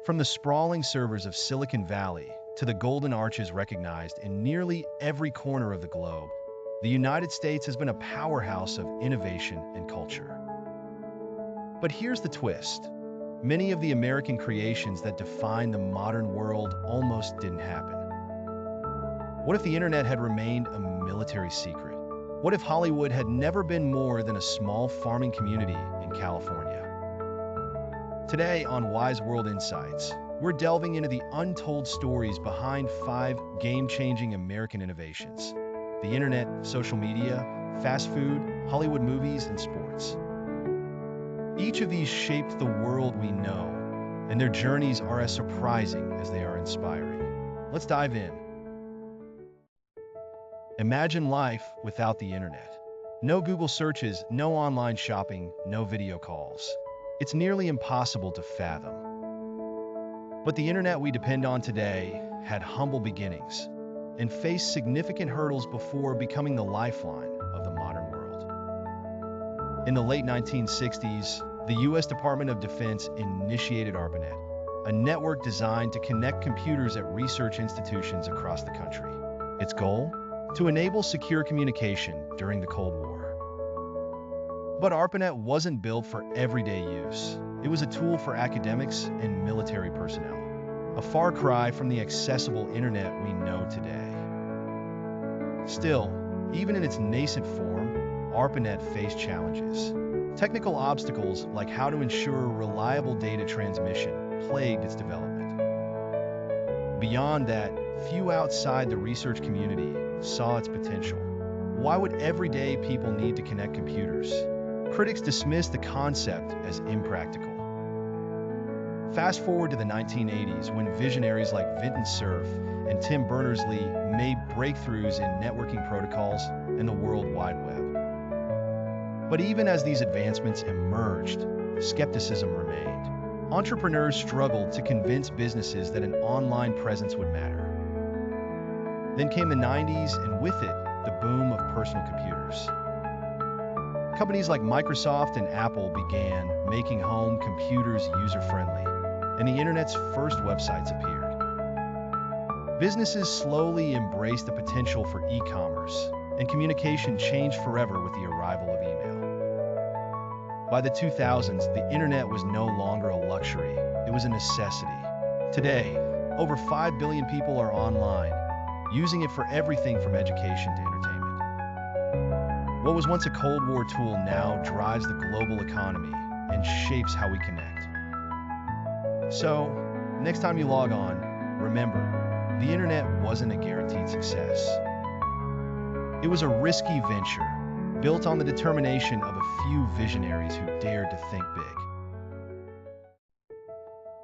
From the sprawling servers of Silicon Valley to the golden arches recognized in nearly every corner of the globe, the United States has been a powerhouse of innovation and culture. But here's the twist. Many of the American creations that define the modern world almost didn't happen. What if the internet had remained a military secret? What if Hollywood had never been more than a small farming community in California? Today on Wise World Insights, we're delving into the untold stories behind 5 game-changing American innovations: the internet, social media, fast food, Hollywood movies, and sports. Each of these shaped the world we know, and their journeys are as surprising as they are inspiring. Let's dive in. Imagine life without the internet. No Google searches, no online shopping, no video calls. It's nearly impossible to fathom. But the internet we depend on today had humble beginnings and faced significant hurdles before becoming the lifeline of the modern world. In the late 1960s, the U.S. Department of Defense initiated ARPANET, a network designed to connect computers at research institutions across the country. Its goal? To enable secure communication during the Cold War. But ARPANET wasn't built for everyday use. It was a tool for academics and military personnel, a far cry from the accessible internet we know today. Still, even in its nascent form, ARPANET faced challenges. Technical obstacles like how to ensure reliable data transmission plagued its development. Beyond that, few outside the research community saw its potential. Why would everyday people need to connect computers? Critics dismissed the concept as impractical. Fast forward to the 1980s, when visionaries like Vinton Cerf and Tim Berners-Lee made breakthroughs in networking protocols and the World Wide Web. But even as these advancements emerged, skepticism remained. Entrepreneurs struggled to convince businesses that an online presence would matter. Then came the 90s, and with it, the boom of personal computers. Companies like Microsoft and Apple began making home computers user-friendly, and the internet's first websites appeared. Businesses slowly embraced the potential for e-commerce, and communication changed forever with the arrival of email. By the 2000s, the internet was no longer a luxury, it was a necessity. Today, over 5 billion people are online, using it for everything from education to entertainment. What was once a Cold War tool now drives the global economy and shapes how we connect. So, next time you log on, remember, the internet wasn't a guaranteed success. It was a risky venture, built on the determination of a few visionaries who dared to think big.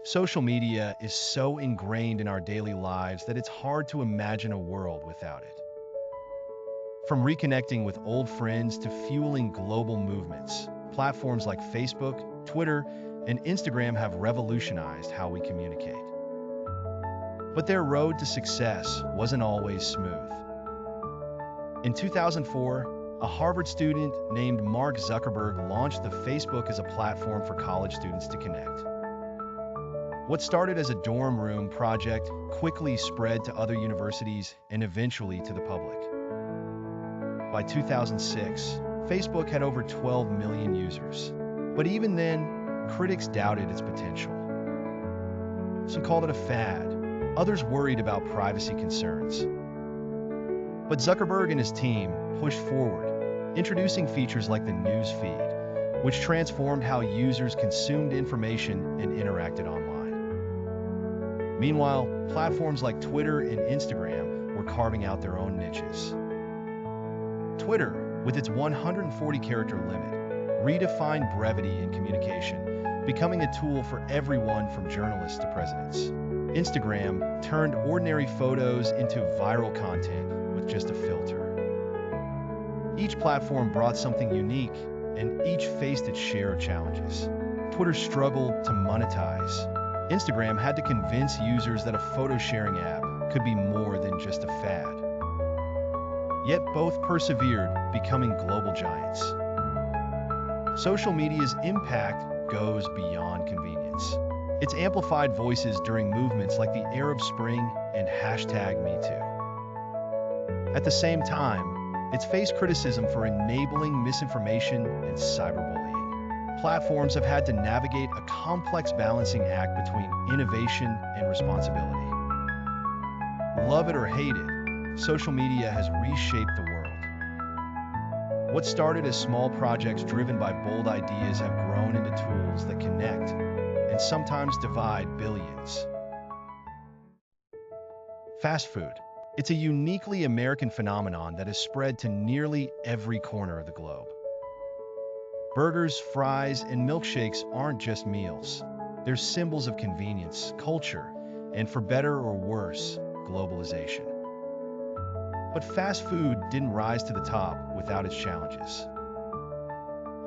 Social media is so ingrained in our daily lives that it's hard to imagine a world without it. From reconnecting with old friends to fueling global movements, platforms like Facebook, Twitter, and Instagram have revolutionized how we communicate. But their road to success wasn't always smooth. In 2004, a Harvard student named Mark Zuckerberg launched the Facebook as a platform for college students to connect. What started as a dorm room project quickly spread to other universities and eventually to the public. By 2006, Facebook had over 12 million users. But even then, critics doubted its potential. Some called it a fad. Others worried about privacy concerns. But Zuckerberg and his team pushed forward, introducing features like the news feed, which transformed how users consumed information and interacted online. Meanwhile, platforms like Twitter and Instagram were carving out their own niches. Twitter, with its 140-character limit, redefined brevity in communication, becoming a tool for everyone from journalists to presidents. Instagram turned ordinary photos into viral content with just a filter. Each platform brought something unique, and each faced its share of challenges. Twitter struggled to monetize. Instagram had to convince users that a photo-sharing app could be more than just a fad. Yet both persevered, becoming global giants. Social media's impact goes beyond convenience. It's amplified voices during movements like the Arab Spring and #MeToo. At the same time, it's faced criticism for enabling misinformation and cyberbullying. Platforms have had to navigate a complex balancing act between innovation and responsibility. Love it or hate it, social media has reshaped the world. What started as small projects driven by bold ideas have grown into tools that connect and sometimes divide billions. Fast food. It's a uniquely American phenomenon that has spread to nearly every corner of the globe. Burgers, fries, and milkshakes aren't just meals. They're symbols of convenience, culture, and for better or worse, globalization. But fast food didn't rise to the top without its challenges.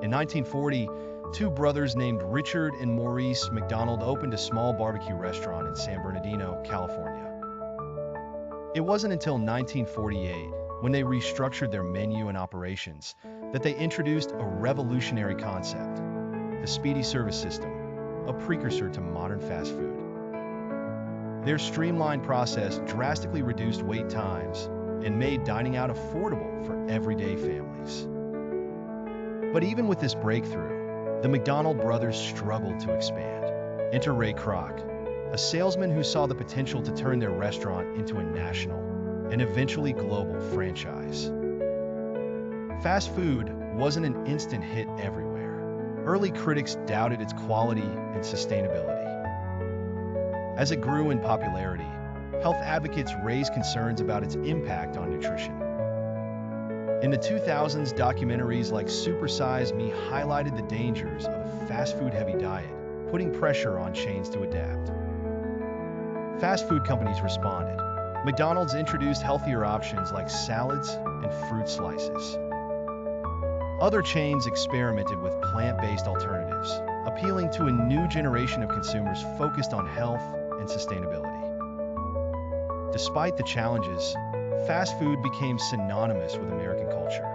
In 1940, two brothers named Richard and Maurice McDonald opened a small barbecue restaurant in San Bernardino, California. It wasn't until 1948, when they restructured their menu and operations, that they introduced a revolutionary concept, the speedy service system, a precursor to modern fast food. Their streamlined process drastically reduced wait times and made dining out affordable for everyday families. But even with this breakthrough, the McDonald brothers struggled to expand. Enter Ray Kroc, a salesman who saw the potential to turn their restaurant into a national and eventually global franchise. Fast food wasn't an instant hit everywhere. Early critics doubted its quality and sustainability. As it grew in popularity, health advocates raised concerns about its impact on nutrition. In the 2000s, documentaries like Super Size Me highlighted the dangers of a fast food-heavy diet, putting pressure on chains to adapt. Fast food companies responded. McDonald's introduced healthier options like salads and fruit slices. Other chains experimented with plant-based alternatives, appealing to a new generation of consumers focused on health and sustainability. Despite the challenges, fast food became synonymous with American culture.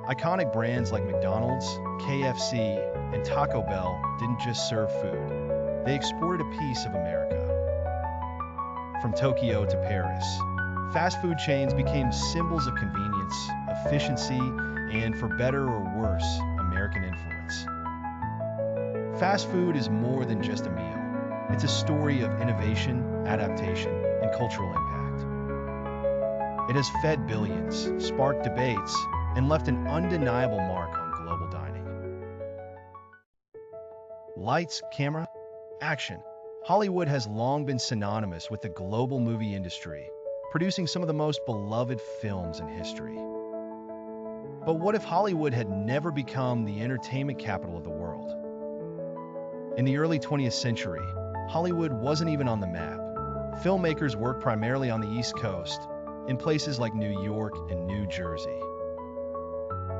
Iconic brands like McDonald's, KFC, and Taco Bell didn't just serve food. They exported a piece of America. From Tokyo to Paris, fast food chains became symbols of convenience, efficiency, and, for better or worse, American influence. Fast food is more than just a meal. It's a story of innovation, adaptation, and cultural impact. It has fed billions, sparked debates, and left an undeniable mark on global dining. Lights, camera, action. Hollywood has long been synonymous with the global movie industry, producing some of the most beloved films in history. But what if Hollywood had never become the entertainment capital of the world? In the early 20th century, Hollywood wasn't even on the map. Filmmakers worked primarily on the East Coast, in places like New York and New Jersey.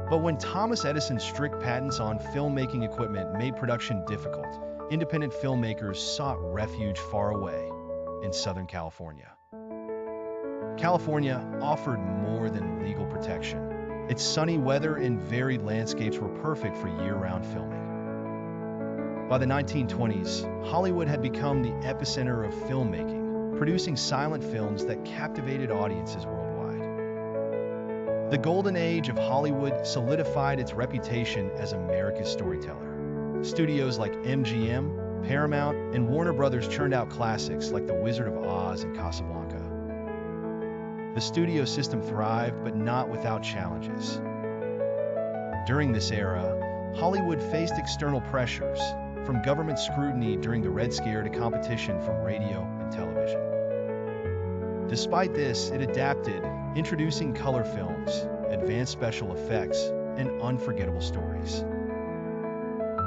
But when Thomas Edison's strict patents on filmmaking equipment made production difficult, independent filmmakers sought refuge far away in Southern California. California offered more than legal protection. Its sunny weather and varied landscapes were perfect for year-round filming. By the 1920s, Hollywood had become the epicenter of filmmaking, producing silent films that captivated audiences worldwide. The golden age of Hollywood solidified its reputation as America's storyteller. Studios like MGM, Paramount, and Warner Brothers churned out classics like The Wizard of Oz and Casablanca. The studio system thrived, but not without challenges. During this era, Hollywood faced external pressures, from government scrutiny during the Red Scare to competition from radio and television. Despite this, it adapted, introducing color films, advanced special effects, and unforgettable stories.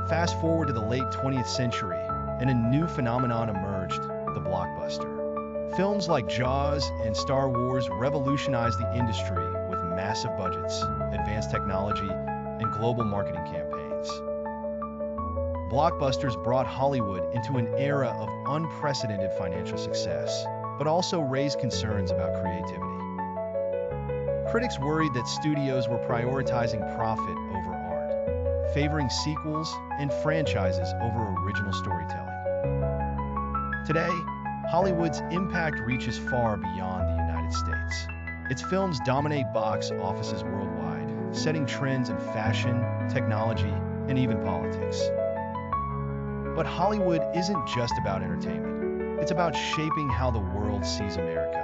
Fast forward to the late 20th century, and a new phenomenon emerged, the blockbuster. Films like Jaws and Star Wars revolutionized the industry with massive budgets, advanced technology, and global marketing campaigns. Blockbusters brought Hollywood into an era of unprecedented financial success, but also raised concerns about creativity. Critics worried that studios were prioritizing profit over art, favoring sequels and franchises over original storytelling. Today, Hollywood's impact reaches far beyond the United States. Its films dominate box offices worldwide, setting trends in fashion, technology, and even politics. But Hollywood isn't just about entertainment. It's about shaping how the world sees America.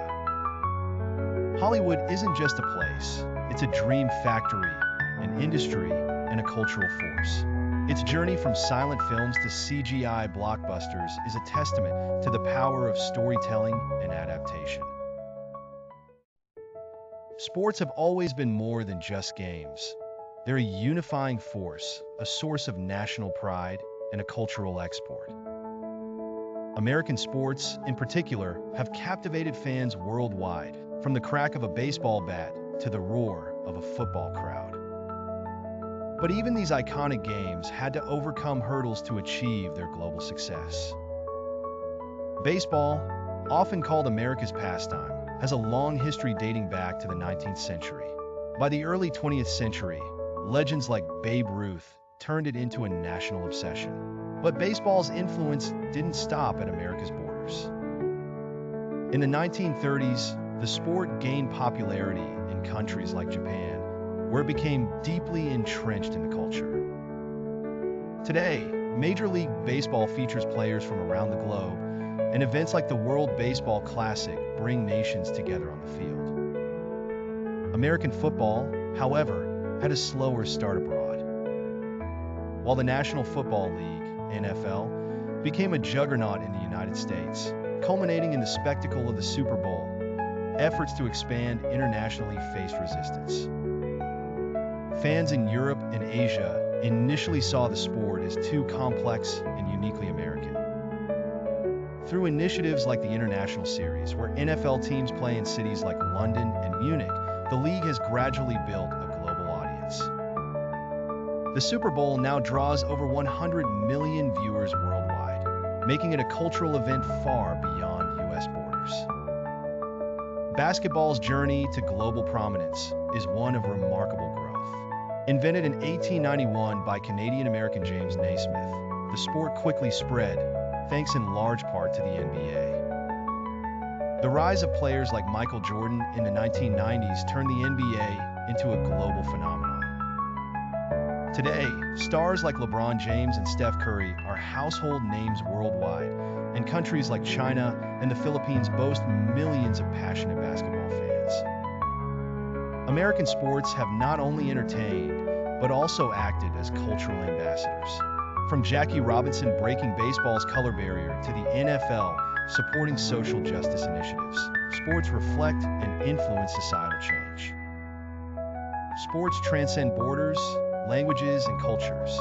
Hollywood isn't just a place, it's a dream factory, an industry, and a cultural force. Its journey from silent films to CGI blockbusters is a testament to the power of storytelling and adaptation. Sports have always been more than just games. They're a unifying force, a source of national pride, and a cultural export. American sports, in particular, have captivated fans worldwide, from the crack of a baseball bat to the roar of a football crowd. But even these iconic games had to overcome hurdles to achieve their global success. Baseball, often called America's pastime, has a long history dating back to the 19th century. By the early 20th century, legends like Babe Ruth turned it into a national obsession. But baseball's influence didn't stop at America's borders. In the 1930s, the sport gained popularity in countries like Japan, where it became deeply entrenched in the culture. Today, Major League Baseball features players from around the globe, and events like the World Baseball Classic bring nations together on the field. American football, however, had a slower start abroad. While the National Football League, NFL, became a juggernaut in the United States, culminating in the spectacle of the Super Bowl, efforts to expand internationally faced resistance. Fans in Europe and Asia initially saw the sport as too complex and uniquely American. Through initiatives like the International Series, where NFL teams play in cities like London and Munich, the league has gradually built a global audience. The Super Bowl now draws over 100 million viewers worldwide, making it a cultural event far beyond U.S. borders. Basketball's journey to global prominence is one of remarkable growth. Invented in 1891 by Canadian-American James Naismith, the sport quickly spread, thanks in large part to the NBA. The rise of players like Michael Jordan in the 1990s turned the NBA into a global phenomenon. Today, stars like LeBron James and Steph Curry are household names worldwide, and countries like China and the Philippines boast millions of passionate basketball fans. American sports have not only entertained, but also acted as cultural ambassadors. From Jackie Robinson breaking baseball's color barrier to the NFL supporting social justice initiatives, sports reflect and influence societal change. Sports transcend borders, languages, and cultures.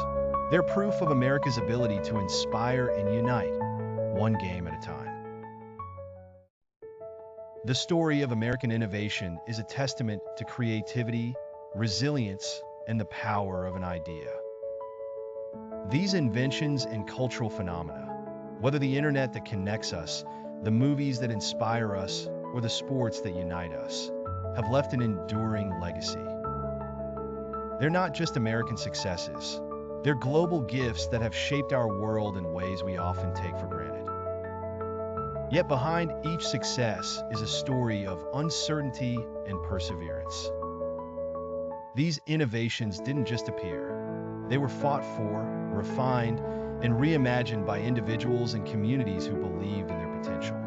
They're proof of America's ability to inspire and unite, one game at a time. The story of American innovation is a testament to creativity, resilience, and the power of an idea. These inventions and cultural phenomena, whether the internet that connects us, the movies that inspire us, or the sports that unite us, have left an enduring legacy. They're not just American successes. They're global gifts that have shaped our world in ways we often take for granted. Yet behind each success is a story of uncertainty and perseverance. These innovations didn't just appear. They were fought for, refined, and reimagined by individuals and communities who believed in their potential.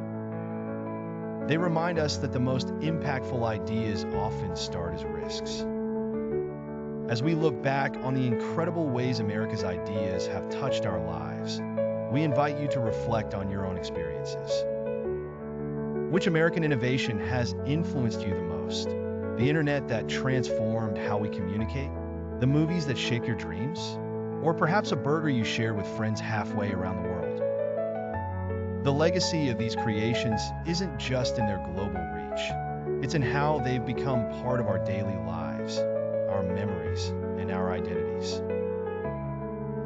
They remind us that the most impactful ideas often start as risks. As we look back on the incredible ways America's ideas have touched our lives, we invite you to reflect on your own experiences. Which American innovation has influenced you the most? The internet that transformed how we communicate? The movies that shaped your dreams? Or perhaps a burger you shared with friends halfway around the world? The legacy of these creations isn't just in their global reach. It's in how they've become part of our daily lives, our memories, and our identities.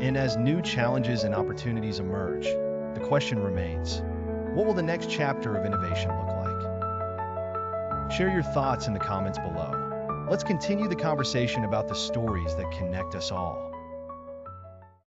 And as new challenges and opportunities emerge, the question remains, what will the next chapter of innovation look like? Share your thoughts in the comments below. Let's continue the conversation about the stories that connect us all.